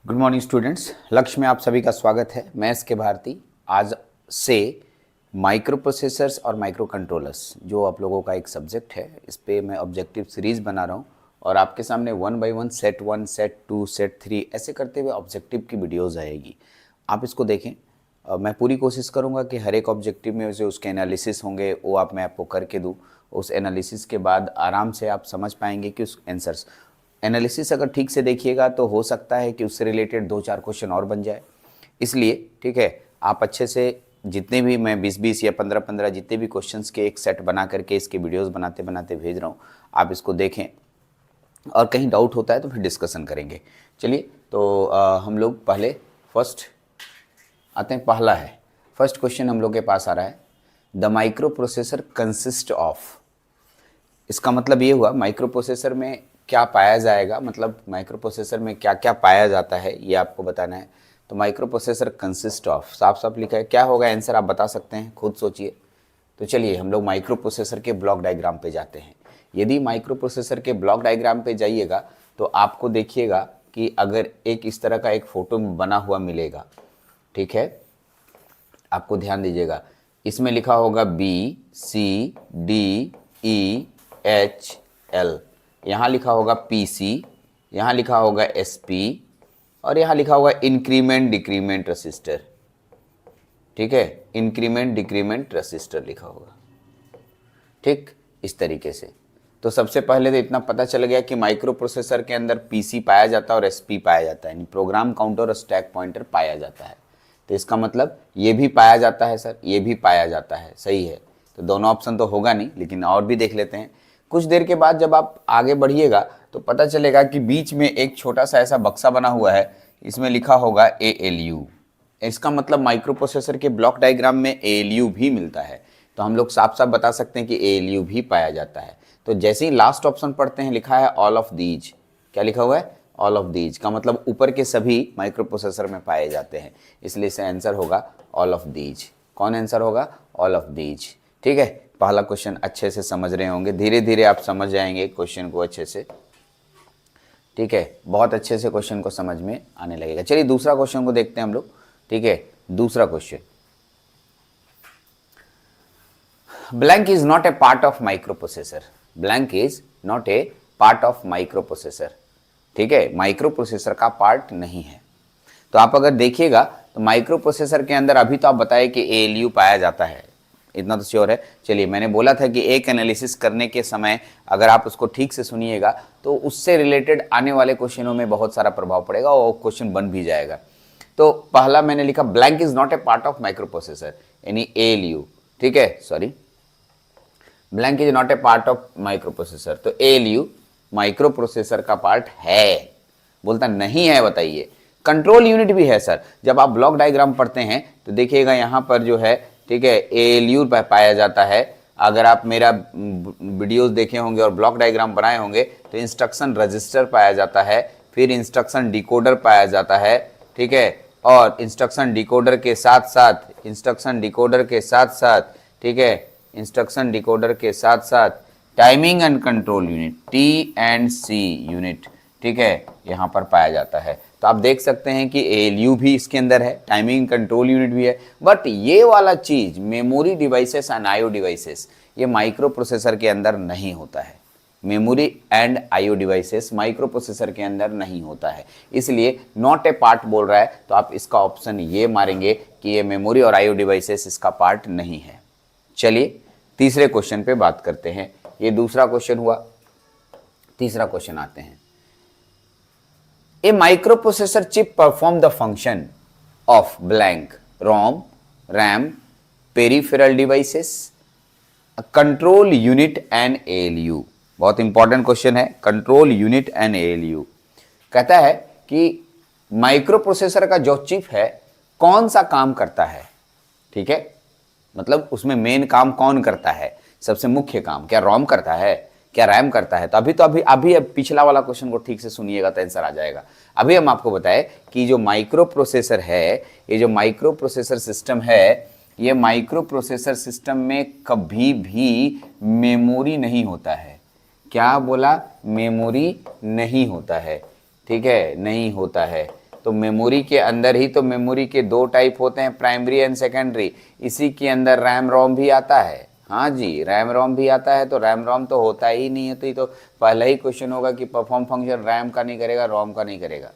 Good morning students. लक्ष्य में आप सभी का स्वागत है। मैं एस के भारती। आज से माइक्रो प्रोसेसर्स और माइक्रो कंट्रोलर्स जो आप लोगों का एक सब्जेक्ट है, इस पे मैं ऑब्जेक्टिव सीरीज़ बना रहा हूँ और आपके सामने 1 बाय 1 सेट 1 सेट 2 सेट 3 ऐसे करते हुए ऑब्जेक्टिव की वीडियोज़ आएगी। आप इसको देखें। मैं पूरी कोशिश करूँगा कि हर एक ऑब्जेक्टिव में जो उसके एनालिसिस होंगे वो मैं आपको करके दूँ। उस एनालिसिस के बाद आराम से आप समझ पाएंगे कि उस आंसर्स एनालिसिस अगर ठीक से देखिएगा तो हो सकता है कि उससे रिलेटेड 2-4 क्वेश्चन और बन जाए। इसलिए ठीक है, आप अच्छे से जितने भी मैं 20-20 या 15-15 जितने भी क्वेश्चंस के एक सेट बना करके इसके वीडियोस बनाते बनाते भेज रहा हूँ, आप इसको देखें और कहीं डाउट होता है तो फिर डिस्कशन करेंगे। चलिए तो हम लोग पहले फर्स्ट आते हैं। पहला है, फर्स्ट क्वेश्चन हम लोग के पास आ रहा है, the micro processor consist of. इसका मतलब ये हुआ माइक्रो प्रोसेसर में क्या पाया जाएगा, मतलब माइक्रो प्रोसेसर में क्या क्या पाया जाता है ये आपको बताना है। तो माइक्रो प्रोसेसर कंसिस्ट ऑफ साफ साफ लिखा है, क्या होगा आंसर आप बता सकते हैं, खुद सोचिए। तो चलिए हम लोग माइक्रो प्रोसेसर के ब्लॉक डायग्राम पे जाते हैं। यदि माइक्रो प्रोसेसर के ब्लॉक डायग्राम पे जाइएगा तो आपको देखिएगा कि अगर एक इस तरह का एक फोटो बना हुआ मिलेगा, ठीक है, आपको ध्यान दीजिएगा। इसमें लिखा होगा BCDEHL, यहाँ लिखा होगा PC, यहाँ लिखा होगा SP और यहाँ लिखा होगा इंक्रीमेंट डिक्रीमेंट रजिस्टर। ठीक है, इंक्रीमेंट डिक्रीमेंट रजिस्टर लिखा होगा, ठीक इस तरीके से। तो सबसे पहले तो इतना पता चल गया कि माइक्रो प्रोसेसर के अंदर PC पाया जाता है और SP पाया जाता है, यानी प्रोग्राम काउंटर और स्टैक पॉइंटर पाया जाता है। तो इसका मतलब ये भी पाया जाता है सर, ये भी पाया जाता है, सही है। तो दोनों ऑप्शन तो होगा नहीं, लेकिन और भी देख लेते हैं। कुछ देर के बाद जब आप आगे बढ़िएगा तो पता चलेगा कि बीच में एक छोटा सा ऐसा बक्सा बना हुआ है, इसमें लिखा होगा ALU। इसका मतलब माइक्रो प्रोसेसर के ब्लॉक डायग्राम में ALU भी मिलता है। तो हम लोग साफ साफ बता सकते हैं कि ALU भी पाया जाता है। तो जैसे ही लास्ट ऑप्शन पढ़ते हैं, लिखा है ऑल ऑफ दीज। क्या लिखा हुआ है? ऑल ऑफ दीज का मतलब ऊपर के सभी माइक्रो प्रोसेसर में पाए जाते हैं, इसलिए इसका आंसर होगा ऑल ऑफ दीज। कौन आंसर होगा? All of these. ठीक है, पहला क्वेश्चन अच्छे से समझ रहे होंगे, धीरे धीरे आप समझ जाएंगे क्वेश्चन को अच्छे से। ठीक है, बहुत अच्छे से क्वेश्चन को समझ में आने लगेगा। चलिए दूसरा क्वेश्चन को देखते हैं हम लोग। ठीक है, दूसरा question, blank is not a part of micro processor. Blank is not a part of micro processor. ठीक है, माइक्रो प्रोसेसर का पार्ट नहीं है। तो आप अगर देखिएगा तो माइक्रो प्रोसेसर के अंदर अभी तो आप बताए कि ALU पाया जाता है, इतना तो श्योर है। चलिए, मैंने बोला था कि एक एनालिसिस करने के समय अगर आप उसको ठीक से सुनिएगा तो उससे रिलेटेड आने वाले क्वेश्चनों में बहुत सारा प्रभाव पड़ेगा और क्वेश्चन बन भी जाएगा। तो पहला मैंने लिखा blank is not a part of micro processor, यानी ALU। ठीक है, sorry, blank is not a part of micro processor. तो ALU माइक्रो प्रोसेसर का पार्ट है, बोलता नहीं है, बताइए। कंट्रोल यूनिट भी है सर। जब आप ब्लॉक डायग्राम पढ़ते हैं तो देखिएगा यहाँ पर जो है, ठीक है, ALU पाया जाता है। अगर आप मेरा वीडियोस देखे होंगे और ब्लॉक डायग्राम बनाए होंगे तो इंस्ट्रक्शन रजिस्टर पाया जाता है, फिर इंस्ट्रक्शन डिकोडर पाया जाता है। ठीक है, और इंस्ट्रक्शन डिकोडर के साथ साथ ठीक है, इंस्ट्रक्शन डिकोडर के साथ साथ timing and control unit, T&C unit, ठीक है, यहाँ पर पाया जाता है। तो आप देख सकते हैं कि ALU भी इसके अंदर है, टाइमिंग कंट्रोल यूनिट भी है। बट ये वाला चीज memory devices and IO devices, ये माइक्रो प्रोसेसर के अंदर नहीं होता है। Memory and IO devices micro processor के अंदर नहीं होता है, इसलिए नॉट ए पार्ट बोल रहा है। तो आप इसका ऑप्शन ये मारेंगे कि ये मेमोरी और IO डिवाइसेस इसका पार्ट नहीं है। चलिए तीसरे क्वेश्चन पे बात करते हैं। ये दूसरा क्वेश्चन हुआ, तीसरा क्वेश्चन आते हैं। A microprocessor chip perform the function of blank ROM, RAM, peripheral devices, control unit and ALU। बहुत इंपॉर्टेंट क्वेश्चन है, कंट्रोल यूनिट एंड ALU। कहता है कि माइक्रो प्रोसेसर का जो चिप है कौन सा काम करता है। ठीक है, मतलब उसमें मेन काम कौन करता है, सबसे मुख्य काम क्या ROM करता है, क्या RAM करता है। तो अभी पिछला वाला क्वेश्चन को ठीक से सुनिएगा तो आंसर आ जाएगा। अभी हम आपको बताएं कि जो माइक्रो प्रोसेसर है, ये जो माइक्रो प्रोसेसर सिस्टम है, ये माइक्रो प्रोसेसर सिस्टम में कभी भी मेमोरी नहीं होता है। क्या बोला? मेमोरी नहीं होता है। ठीक है, नहीं होता है। तो मेमोरी के अंदर ही तो मेमोरी के दो टाइप होते हैं, प्राइमरी एंड सेकेंडरी। इसी के अंदर रैम रोम भी आता है। हाँ जी, रैम रोम भी आता है। तो रैम रोम तो होता ही नहीं है, तो ये तो पहला ही क्वेश्चन होगा कि परफॉर्म फंक्शन रैम का नहीं करेगा, रोम का नहीं करेगा।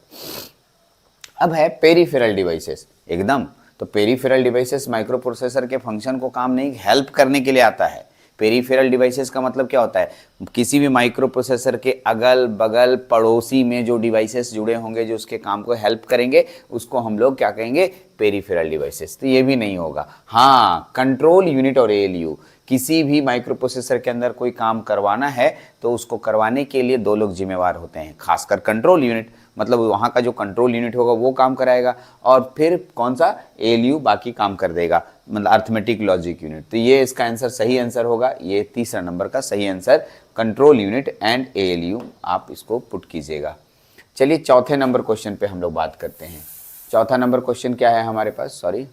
अब है पेरिफेरल डिवाइसेस, एकदम। तो पेरिफेरल डिवाइसेस माइक्रो प्रोसेसर के फंक्शन को काम नहीं, हेल्प करने के लिए आता है। पेरिफेरल डिवाइसेस का मतलब क्या होता है? किसी भी माइक्रो प्रोसेसर के अगल बगल पड़ोसी में जो डिवाइसेस जुड़े होंगे जो उसके काम को हेल्प करेंगे, उसको हम लोग क्या कहेंगे? Peripheral devices. तो ये भी नहीं होगा। हाँ, कंट्रोल यूनिट और एएलयू, किसी भी माइक्रो प्रोसेसर के अंदर कोई काम करवाना है तो उसको करवाने के लिए दो लोग जिम्मेवार होते हैं, खासकर कंट्रोल यूनिट, मतलब वहाँ का जो कंट्रोल यूनिट होगा वो काम कराएगा, और फिर कौन सा? एएलयू बाकी काम कर देगा, मतलब अर्थमेटिक लॉजिक यूनिट। तो ये इसका आंसर, सही आंसर होगा ये तीसरा नंबर का सही answer, control unit and ALU. आप इसको पुट कीजिएगा। चलिए चौथे नंबर क्वेश्चन पे हम लोग बात करते हैं। चौथा नंबर क्वेश्चन क्या है हमारे पास? सॉरी,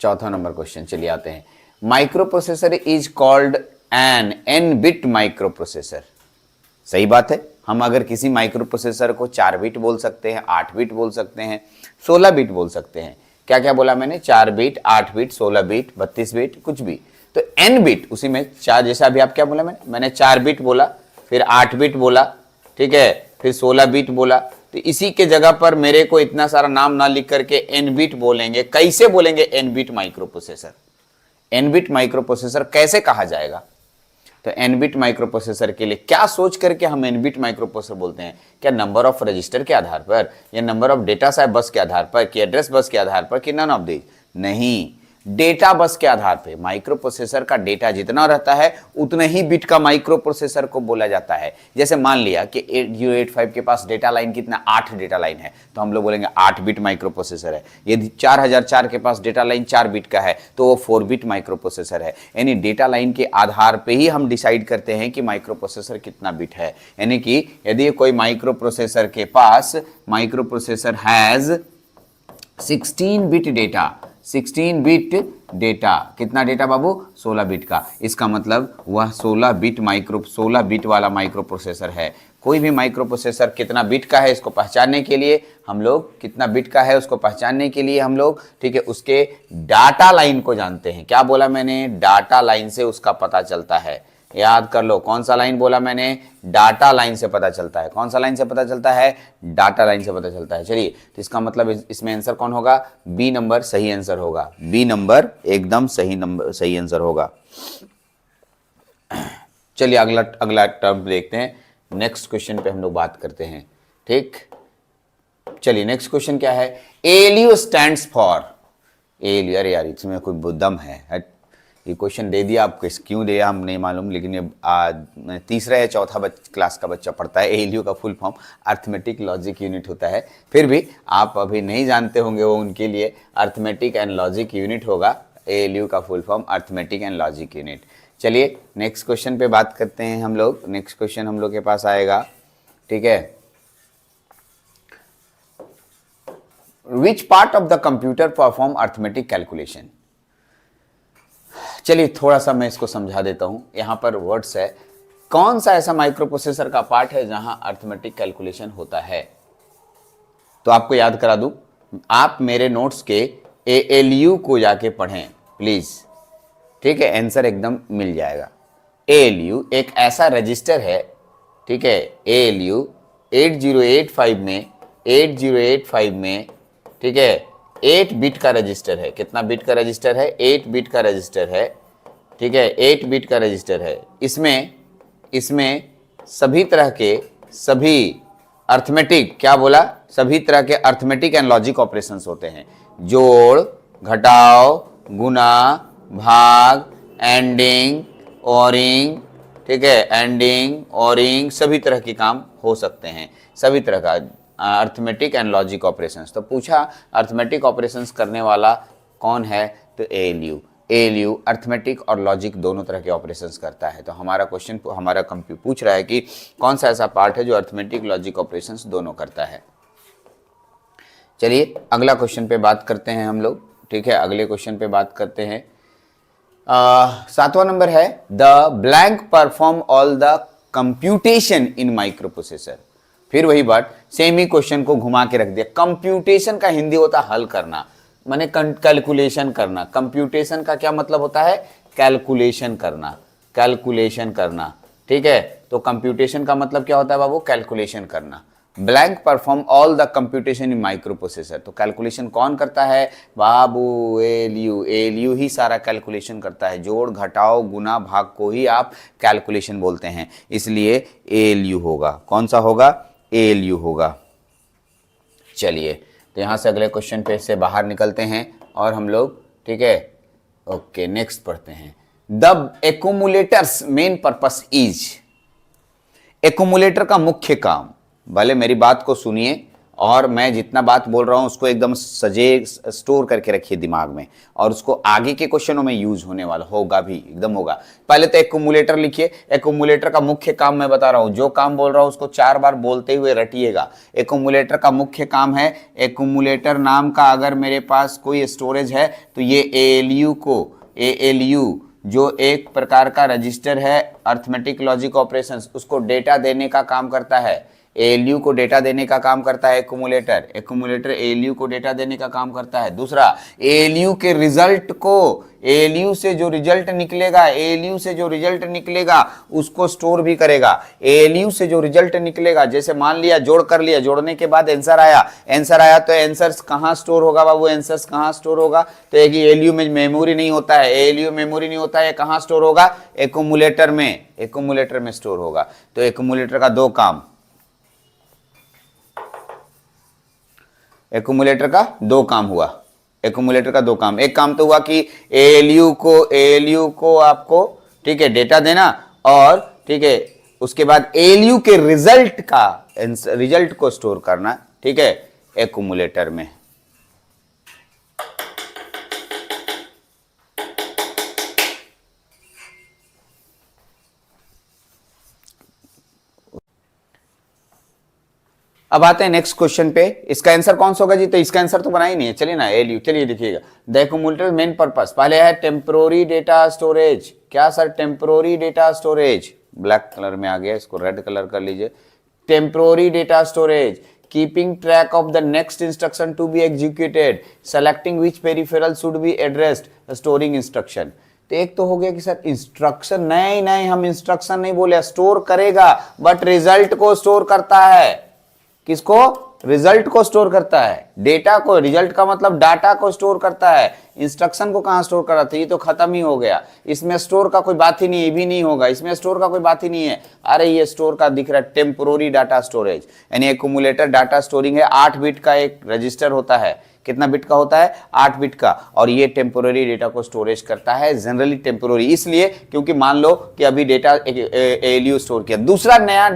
चौथा नंबर क्वेश्चन, चलिए आते हैं। Microprocessor is called an n bit microprocessor. सही बात है। हम अगर किसी माइक्रो प्रोसेसर को 4 बिट बोल सकते हैं, 8 बिट बोल सकते हैं, 16 बिट बोल सकते हैं। क्या क्या बोला मैंने? 4 बिट, 8 बिट, 16 बिट, 32 बिट, कुछ भी। तो एन बिट, उसी में 4, जैसा अभी आप क्या बोला मैंने 4 बिट बोला, फिर 8 बिट बोला, ठीक है, फिर 16 बिट बोला। तो इसी के जगह पर मेरे को इतना सारा नाम ना लिख करके एन बिट बोलेंगे। कैसे बोलेंगे n bit microprocessor? N bit microprocessor कैसे कहा जाएगा? तो एन बिट माइक्रो प्रोसेसर के लिए क्या सोच करके हम एन बिट माइक्रो प्रोसेसर बोलते हैं? क्या नंबर ऑफ रजिस्टर के आधार पर, या नंबर ऑफ डेटा साइप बस के आधार पर, कि एड्रेस बस के आधार पर, कि नन ऑफ दीज? नहीं, डेटा बस के आधार पे। माइक्रो प्रोसेसर का डेटा जितना रहता है उतने ही बिट का माइक्रो प्रोसेसर को बोला जाता है। जैसे मान लिया कि 8085 के पास डेटा लाइन कितना? 8 डेटा लाइन है, तो हम लोग बोलेंगे 8 बिट माइक्रो प्रोसेसर है। यदि 4004 के पास डेटा लाइन 4 बिट का है तो वो 4 बिट माइक्रो प्रोसेसर है। यानी डेटा लाइन के आधार पे ही हम डिसाइड करते हैं कि माइक्रो प्रोसेसर कितना बिट है। यानी कि यदि कोई माइक्रो प्रोसेसर के पास, microprocessor has 16 bit data, 16 bit data, कितना डेटा बाबू? 16 बिट का। इसका मतलब वह 16 बिट वाला माइक्रो प्रोसेसर है। कोई भी माइक्रो प्रोसेसर कितना बिट का है इसको पहचानने के लिए हम लोग, कितना बिट का है उसको पहचानने के लिए हम लोग, ठीक है, उसके डाटा लाइन को जानते हैं। क्या बोला मैंने? डाटा लाइन से उसका पता चलता है। याद कर लो, कौन सा लाइन बोला मैंने? डाटा लाइन से पता चलता है। कौन सा लाइन से पता चलता है? डाटा लाइन से पता चलता है। चलिए, तो इसका मतलब इसमें आंसर कौन होगा? बी नंबर सही आंसर होगा। बी नंबर एकदम सही नंबर, सही आंसर होगा। चलिए अगला टर्म देखते हैं। नेक्स्ट क्वेश्चन पे हम लोग बात करते हैं, ठीक। चलिए नेक्स्ट क्वेश्चन क्या है? एएलयू स्टैंड्स फॉर, एएलयू, अरे यार इसमें कोई दम है, ये क्वेश्चन दे दिया आपको, क्यों दिया हम नहीं मालूम, लेकिन ये तीसरा या चौथा क्लास का बच्चा पढ़ता है। एएलयू का full form arithmetic logic unit होता है। फिर भी आप अभी नहीं जानते होंगे, वो उनके लिए अर्थमेटिक एंड लॉजिक यूनिट होगा। एएलयू का full form arithmetic and logic unit. चलिए नेक्स्ट क्वेश्चन पे बात करते हैं हम लोग। नेक्स्ट क्वेश्चन हम लोग के पास आएगा, ठीक है। Which part of the computer perform arithmetic calculation? चलिए थोड़ा सा मैं इसको समझा देता हूं। यहां पर वर्ड्स है, कौन सा ऐसा माइक्रो प्रोसेसर का पार्ट है जहां अर्थमेटिक कैलकुलेशन होता है? तो आपको याद करा दूं, आप मेरे नोट्स के एएलयू को जाके पढ़ें प्लीज, ठीक है, आंसर एकदम मिल जाएगा। एएलयू एक ऐसा रजिस्टर है, ठीक है, एएलयू 8085 में, ठीक है, 8 बिट का रजिस्टर है। कितना बिट का रजिस्टर है? 8 बिट का रजिस्टर है, ठीक है, 8 बिट का रजिस्टर है। इसमें सभी तरह के, सभी अर्थमेटिक, क्या बोला? सभी तरह के अर्थमेटिक एंड लॉजिक ऑपरेशंस होते हैं। जोड़, घटाव, गुना, भाग, एंडिंग, ओरिंग, ठीक है, एंडिंग, ओरिंग, सभी तरह के काम हो सकते हैं, सभी तरह का अर्थमेटिक एंड लॉजिक ऑपरेशंस। तो पूछा अर्थमेटिक ऑपरेशंस करने वाला कौन है? तो एएलयू। एएलयू अर्थमेटिक और लॉजिक दोनों तरह के ऑपरेशंस करता है। तो हमारा क्वेश्चन, हमारा कंप्यूटर पूछ रहा है कि कौन सा ऐसा पार्ट है जो अर्थमेटिक लॉजिक ऑपरेशंस दोनों करता है। चलिए अगला क्वेश्चन पे बात करते हैं हम लोग, ठीक है। अगले क्वेश्चन पे बात करते हैं। 7वां नंबर है, the blank perform all the computation in micro processor. फिर वही बात, सेम ही क्वेश्चन को घुमा के रख दिया। कंप्यूटेशन का हिंदी होता है हल करना, माने कैलकुलेशन करना। कंप्यूटेशन का क्या मतलब होता है? कैलकुलेशन करना, कैलकुलेशन करना। ठीक है, तो कंप्यूटेशन का मतलब क्या होता है बाबू? कैलकुलेशन करना। Blank perform all the computation in micro processor. तो कैलकुलेशन कौन करता है बाबू? एलयू। एलयू ही सारा कैलकुलेशन करता है। जोड़ घटाओ गुना भाग को ही आप कैलकुलेशन बोलते हैं, इसलिए एलयू होगा। कौन सा होगा? एलयू होगा। चलिए, तो यहां से अगले क्वेश्चन पे से बाहर निकलते हैं और हम लोग, ठीक है, ओके, नेक्स्ट पढ़ते हैं। The एक्यूमुलेटर्स main purpose is. Accumulator का मुख्य काम, भले मेरी बात को सुनिए और मैं जितना बात बोल रहा हूं उसको एकदम सजे स्टोर करके रखिए दिमाग में, और उसको आगे के क्वेश्चनों में यूज होने वाला होगा भी, एकदम होगा। पहले तो एक्यूमुलेटर लिखिए। एक्यूमुलेटर का मुख्य काम मैं बता रहा हूं, जो काम बोल रहा हूं उसको 4 बार बोलते हुए रटिएगा। एक्यूमुलेटर का मुख्य काम है, एक्यूमुलेटर नाम का अगर मेरे पास कोई स्टोरेज है तो ये एएलयू को, एएलयू जो एक प्रकार का रजिस्टर है, अर्थमेटिक लॉजिक ऑपरेशंस, उसको डेटा देने का काम करता है। एएलयू को डेटा देने का काम करता है एक्यूमुलेटर। एक्यूमुलेटर एएलयू को डेटा देने का काम करता है। दूसरा, एएलयू के रिजल्ट को, एएलयू से जो रिजल्ट निकलेगा, एएलयू से जो रिजल्ट निकलेगा उसको स्टोर भी करेगा। एएलयू से जो रिजल्ट निकलेगा, जैसे मान लिया जोड़ कर लिया, जोड़ने के बाद आंसर आया, आंसर आया तो आंसर कहाँ स्टोर होगा बाबू? आंसर्स कहाँ स्टोर होगा? तो एक एएलयू में मेमोरी नहीं होता है, एएलयू मेमोरी नहीं होता है, कहाँ स्टोर होगा? एक्यूमुलेटर में, एक्यूमुलेटर में स्टोर होगा। तो एक्यूमुलेटर का दो काम, एक्यूमुलेटर का दो काम हुआ। एक्यूमुलेटर का दो काम, एक काम तो हुआ कि एएलयू को आपको, ठीक है, डेटा देना, और ठीक है उसके बाद एएलयू के रिजल्ट का, रिजल्ट को स्टोर करना, ठीक है, एक्यूमुलेटर में। अब आते हैं नेक्स्ट क्वेश्चन पे। इसका आंसर कौन सा होगा जी? तो इसका आंसर तो बना ही नहीं है। चलिए ना, एलयू, चलिए देखिएगा। द एक्यूमुलेटर मेन पर्पस, पहले है टेम्पोररी डेटा स्टोरेज। क्या sir? Temporary data storage, black colour में आ गया, इसको रेड कलर कर लीजिए। Temporary data storage, keeping track of the next instruction to be executed, selecting which peripheral should be addressed, storing instruction. तो एक तो हो गया कि सर इंस्ट्रक्शन, नहीं नहीं, हम इंस्ट्रक्शन नहीं बोले, स्टोर करेगा बट रिजल्ट को स्टोर करता है। किसको? रिजल्ट को स्टोर करता है, डेटा को। रिजल्ट का मतलब डाटा को स्टोर करता है, इंस्ट्रक्शन को कहां स्टोर कर रहा था? ये तो खत्म ही हो गया, इसमें स्टोर का कोई बात ही नहीं, ये भी नहीं होगा, इसमें स्टोर का कोई बात ही नहीं है। अरे ये स्टोर का दिख रहा है, टेम्पोररी डाटा स्टोरेज, यानी एक्यूमुलेटर डाटा स्टोरिंग है। 8 बिट का एक रजिस्टर होता है। कितना बिट का होता है? 8 बिट का। और ये टेम्पोररी डेटा को स्टोरेज करता है, जनरली टेम्पोररी इसलिए क्योंकि मान लो कि अभी डेटा एएलयू स्टोर किया, दूसरा नया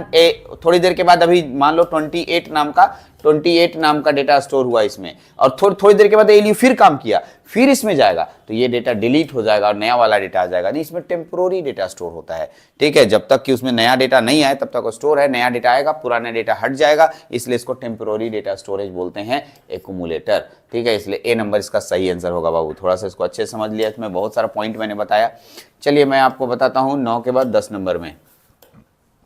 थोड़ी देर के बाद अभी मान लो 28 नाम का डेटा स्टोर हुआ इसमें, और थोड़ी देर के बाद एएलयू फिर काम किया, फिर इसमें जाएगा तो ये डेटा डिलीट हो जाएगा और नया वाला डेटा आ जाएगा। नहीं, इसमें टेम्पोररी डेटा स्टोर होता है, ठीक है। जब तक कि उसमें नया डेटा नहीं आए तब तक वो स्टोर है, नया डेटा आएगा पुराना डेटा हट जाएगा, इसलिए इसको टेम्पोररी डेटा स्टोरेज बोलते हैं, एक्यूमुलेटर, ठीक है। इसलिए ए नंबर इसका सही आंसर होगा बाबू। थोड़ा सा इसको अच्छे से समझ लिया, इसमें बहुत सारा पॉइंट मैंने बताया। चलिए मैं आपको बताता हूँ 9 के बाद 10 नंबर में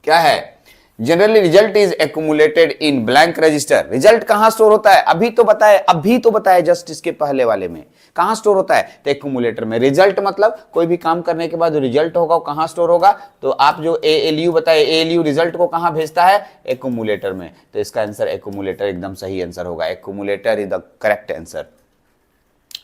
क्या है। Generally result is accumulated in blank register. Result कहां स्टोर होता है? अभी तो बताया जस्ट इसके पहले वाले में। कहां स्टोर होता है? तो एक्यूमुलेटर में। रिजल्ट मतलब कोई भी काम करने के बाद जो रिजल्ट होगा वो कहां स्टोर होगा? तो आप जो एएलयू बताए, एएलयू रिजल्ट को कहां भेजता है? एक्यूमुलेटर में। तो इसका आंसर एक्यूमुलेटर एकदम सही आंसर होगा। Accumulator is the correct answer.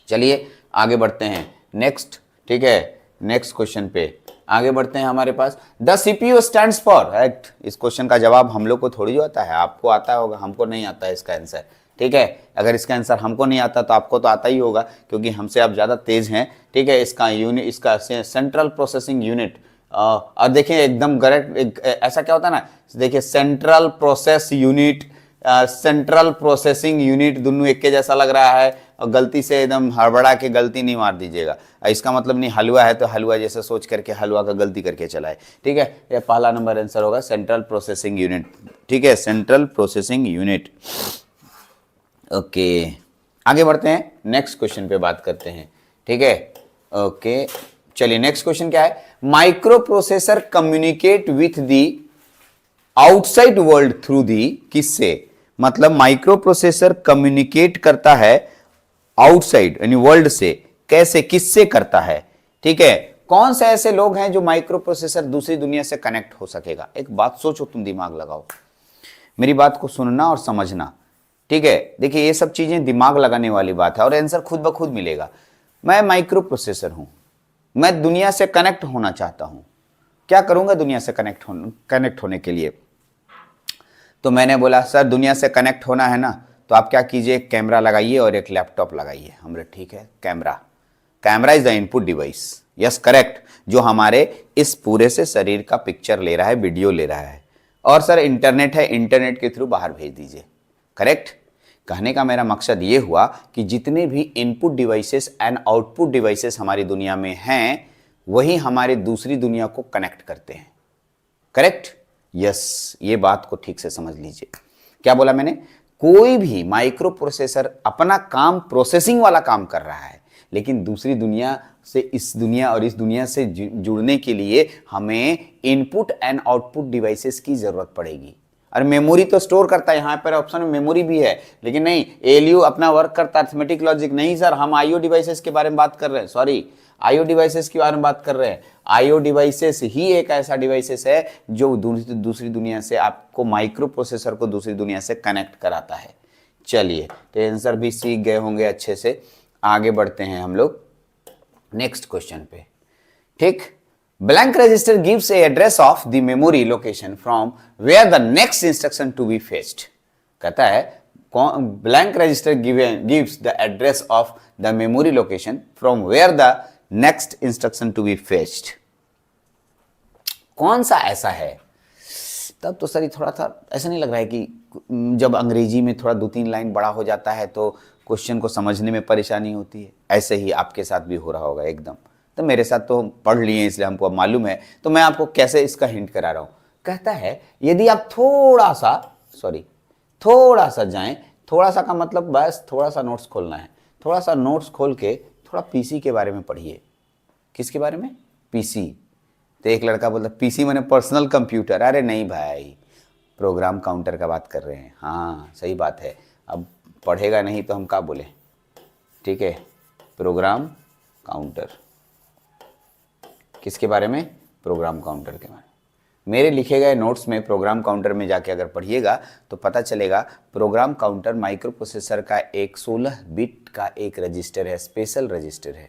चलिए आगे बढ़ते हैं नेक्स्ट, ठीक है, नेक्स्ट क्वेश्चन पे आगे बढ़ते हैं। हमारे पास the CPU stands for, right. इस क्वेश्चन का जवाब हम लोग को थोड़ी आता है, आपको आता होगा, हमको नहीं आता है इसका आंसर, ठीक है। अगर इसका आंसर हमको नहीं आता तो आपको तो आता ही होगा क्योंकि हमसे आप ज़्यादा तेज हैं, ठीक है। इसका यूनिट, इसका सेंट्रल प्रोसेसिंग यूनिट, और देखिए एकदम करेक्ट, ऐसा क्या होता है ना, देखिए central process unit, central processing unit, दोनों एक के जैसा लग रहा है, और गलती से एकदम हड़बड़ा के गलती नहीं मार दीजिएगा। इसका मतलब नहीं हलवा है तो हलवा जैसे सोच करके हलवा का गलती करके चलाए, ठीक है। ये पहला नंबर आंसर होगा, सेंट्रल प्रोसेसिंग यूनिट, ठीक है, सेंट्रल प्रोसेसिंग यूनिट। ओके आगे बढ़ते हैं, नेक्स्ट क्वेश्चन पे बात करते हैं, ठीक है। ओके चलिए नेक्स्ट क्वेश्चन क्या है। Micro processor communicate with the outside world through the, किससे, मतलब माइक्रो प्रोसेसर कम्युनिकेट करता है आउटसाइड यानी वर्ल्ड से, कैसे, किससे करता है, ठीक है। कौन से ऐसे लोग हैं जो माइक्रो प्रोसेसर दूसरी दुनिया से कनेक्ट हो सकेगा? एक बात सोचो, तुम दिमाग लगाओ, मेरी बात को सुनना और समझना, ठीक है। देखिए ये सब चीजें दिमाग लगाने वाली बात है और आंसर खुद ब खुद मिलेगा। मैं माइक्रो प्रोसेसर हूं, मैं दुनिया से कनेक्ट होना चाहता हूं, क्या करूंगा दुनिया से कनेक्ट होने के लिए? तो मैंने बोला सर दुनिया से कनेक्ट होना है ना, तो आप क्या कीजिए, एक कैमरा लगाइए और एक लैपटॉप लगाइए। हमने ठीक है, camera is the input device, yes correct, जो हमारे इस पूरे से शरीर का पिक्चर ले रहा है, वीडियो ले रहा है। और सर इंटरनेट है, इंटरनेट के थ्रू बाहर भेज दीजिए, करेक्ट। कहने का मेरा मकसद ये हुआ कि जितने भी input devices and output devices हमारी दुनिया में हैं, वही हमारे दूसरी दुनिया को कनेक्ट करते हैं, करेक्ट, यस। ये बात को ठीक से समझ लीजिए। क्या बोला मैंने? कोई भी माइक्रो प्रोसेसर अपना काम प्रोसेसिंग वाला काम कर रहा है, लेकिन दूसरी दुनिया से इस दुनिया और इस दुनिया से जुड़ने के लिए हमें इनपुट एंड आउटपुट डिवाइसेस की जरूरत पड़ेगी। और मेमोरी तो स्टोर करता है, यहां पर ऑप्शन में मेमोरी भी है, लेकिन नहीं, एएलयू अपना वर्क करता है, अरिथमेटिक लॉजिक नहीं सर, हम आईओ डिवाइसेस के बारे में बात कर रहे हैं, सॉरी, आईओ डिवाइसेस के बारे में बात कर रहे हैं। आईओ डिवाइसेस ही एक ऐसा डिवाइसेस है जो दूसरी दुनिया से आपको, माइक्रो प्रोसेसर को दूसरी दुनिया से कनेक्ट कराता है। चलिए, तो आंसर भी सीख गए होंगे अच्छे से। आगे बढ़ते हैं हम लोग नेक्स्ट क्वेश्चन पे, ठीक। Blank register gives a address of the memory location from where the next instruction to be fetched. कहता है blank register gives the address of the memory location from where the next instruction to be fetched. कौन सा ऐसा है? तब तो sir ये थोड़ा सा ऐसा नहीं लग रहा है कि जब अंग्रेजी में थोड़ा 2-3 लाइन बड़ा हो जाता है तो क्वेश्चन को समझने में परेशानी होती है? ऐसे ही आपके साथ भी हो रहा होगा एकदम। तो मेरे साथ तो हम पढ़ लिए इसलिए हमको अब मालूम है, तो मैं आपको कैसे इसका हिंट करा रहा हूं। कहता है यदि आप थोड़ा सा जाएं, थोड़ा सा का मतलब बस थोड़ा सा नोट्स खोलना है, थोड़ा सा नोट्स खोल के थोड़ा पीसी के बारे में पढ़िए। किसके बारे में? पीसी। तो एक लड़का बोलता पीसी माने पर्सनल कंप्यूटर। अरे नहीं भाई, प्रोग्राम काउंटर का बात कर रहे हैं। हाँ सही बात है, अब पढ़ेगा नहीं तो हम क्या बोले, ठीक है। प्रोग्राम काउंटर किसके बारे में? प्रोग्राम काउंटर के बारे में। मेरे लिखे गए नोट्स में प्रोग्राम काउंटर में जाके अगर पढ़िएगा तो पता चलेगा प्रोग्राम काउंटर माइक्रो प्रोसेसर का एक 16 बिट का एक रजिस्टर है, स्पेशल रजिस्टर है।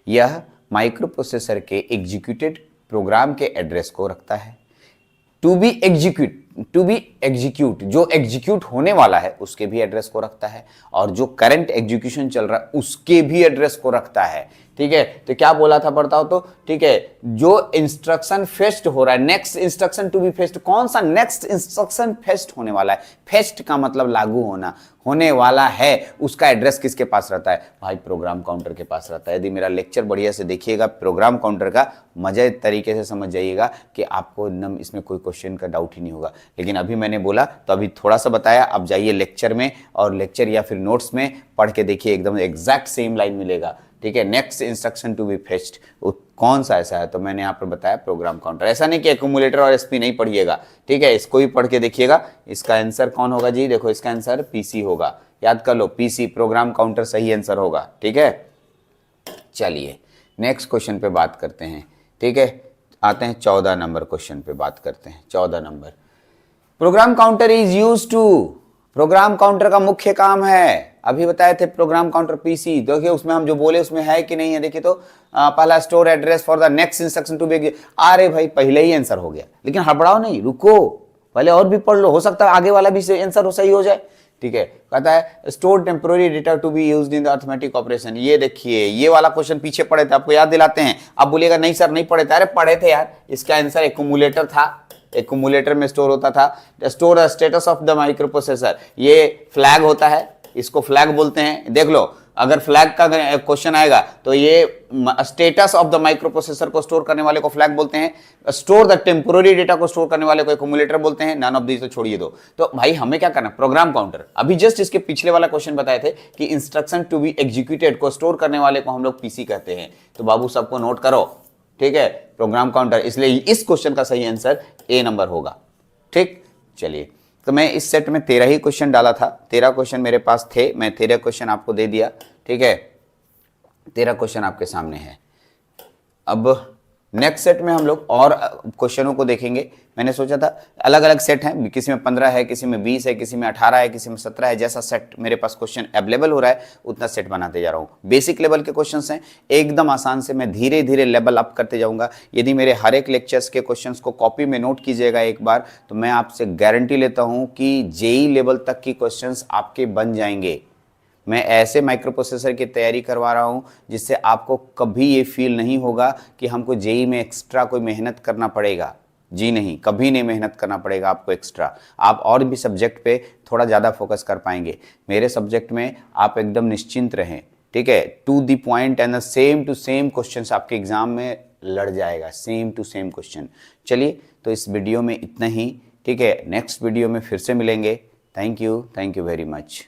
यह माइक्रो प्रोसेसर के एग्जीक्यूटेड प्रोग्राम के एड्रेस को रखता है। टू बी एग्जीक्यूट जो एग्जीक्यूट होने वाला है उसके भी एड्रेस को रखता है, और जो करंट एग्जीक्यूशन चल रहा है उसके भी एड्रेस को रखता है, ठीक है। तो क्या बोला था बताओ तो, ठीक है। जो इंस्ट्रक्शन फेच्ड हो रहा है, next instruction to be fetched, कौन सा नेक्स्ट इंस्ट्रक्शन फेच्ड होने वाला है? फेच्ड का मतलब लागू होना, होने वाला है, उसका एड्रेस किसके पास रहता है? भाई प्रोग्राम काउंटर के पास रहता है। यदि मेरा लेक्चर बढ़िया से देखिएगा प्रोग्राम काउंटर का, मजे तरीके से समझ जाइएगा कि आपको एकदम इसमें कोई क्वेश्चन का डाउट ही नहीं होगा। लेकिन अभी मैंने बोला तो अभी थोड़ा सा बताया, अब जाइए लेक्चर में और लेक्चर या फिर नोट्स में पढ़ के देखिए, एकदम एग्जैक्ट सेम लाइन मिलेगा, ठीक है। Next instruction to be fetched कौन सा ऐसा है? तो मैंने यहाँ पर बताया प्रोग्राम काउंटर। ऐसा नहीं कि एक्यूमुलेटर और एसपी नहीं पढ़िएगा, ठीक है, इसको ही पढ़ के देखिएगा। इसका आंसर कौन होगा जी? देखो इसका आंसर पीसी होगा, याद कर लो, पीसी प्रोग्राम काउंटर सही आंसर होगा, ठीक है। चलिए नेक्स्ट क्वेश्चन पे बात करते हैं, ठीक है। आते हैं 14 नंबर क्वेश्चन पे बात करते हैं। 14 number, program counter is used to, program counter का मुख्य काम है, अभी बताए थे प्रोग्राम काउंटर पीसी। देखिए उसमें हम जो बोले उसमें है कि नहीं है, देखिए तो पहला store address for the next instruction to be. अरे भाई पहले ही आंसर हो गया, लेकिन हड़बड़ाओ नहीं, रुको पहले और भी पढ़ लो, हो सकता है आगे वाला भी आंसर सही हो जाए, ठीक है। कहता है store temporary data to be used in the arithmetic operation. ये देखिए ये वाला क्वेश्चन पीछे पढ़े थे, आपको याद दिलाते हैं। आप बोलिएगा नहीं सर नहीं पढ़े थे, अरे पढ़े थे यार। इसका आंसर एक्यूमुलेटर था, एक्यूमुलेटर में स्टोर होता था। Store the status of the micro processor, ये फ्लैग होता है, इसको फ्लैग बोलते हैं। देख लो अगर फ्लैग का क्वेश्चन आएगा तो ये status of the micro processor को स्टोर करने वाले को फ्लैग बोलते हैं। स्टोर द टेम्पोररी डेटा को स्टोर करने वाले को एक्यूमुलेटर बोलते हैं। नन ऑफ दीज तो छोड़िए दो। तो भाई हमें क्या करना, प्रोग्राम काउंटर। अभी जस्ट इसके पिछले वाला क्वेश्चन बताए थे कि इंस्ट्रक्शन टू बी एग्जीक्यूटेड को स्टोर करने वाले को हम लोग पीसी कहते हैं। तो बाबू सबको नोट करो, ठीक है, प्रोग्राम काउंटर। इसलिए इस क्वेश्चन का सही आंसर ए नंबर होगा, ठीक। चलिए, तो मैं इस सेट में 13 ही क्वेश्चन डाला था, 13 क्वेश्चन मेरे पास थे, मैं 13 क्वेश्चन आपको दे दिया, ठीक है, 13 क्वेश्चन आपके सामने है। अब नेक्स्ट सेट में हम लोग और क्वेश्चनों को देखेंगे। मैंने सोचा था अलग अलग सेट हैं, किसी में 15 है, किसी में 20 है, किसी में 18 है, किसी में 17 है, जैसा सेट मेरे पास क्वेश्चन अवेलेबल हो रहा है उतना सेट बनाते जा रहा हूँ। बेसिक लेवल के क्वेश्चंस हैं, एकदम आसान से मैं धीरे धीरे लेवल अप करते जाऊंगा। यदि मेरे हर एक लेक्चर्स के क्वेश्चंस को कॉपी में नोट कीजिएगा एक बार, तो मैं आपसे गारंटी लेता हूँ कि जेई लेवल तक की क्वेश्चंस आपके बन जाएंगे। मैं ऐसे माइक्रो प्रोसेसर की तैयारी करवा रहा हूं जिससे आपको कभी ये फील नहीं होगा कि हमको जेई में एक्स्ट्रा कोई मेहनत करना पड़ेगा। जी नहीं, कभी नहीं मेहनत करना पड़ेगा आपको एक्स्ट्रा। आप और भी सब्जेक्ट पे थोड़ा ज़्यादा फोकस कर पाएंगे। मेरे सब्जेक्ट में आप एकदम निश्चिंत रहें, ठीक है। To the point and same to same question आपके एग्जाम में लड़ जाएगा, सेम टू सेम क्वेश्चन। चलिए, तो इस वीडियो में इतना ही, ठीक है। नेक्स्ट वीडियो में फिर से मिलेंगे। Thank you very much.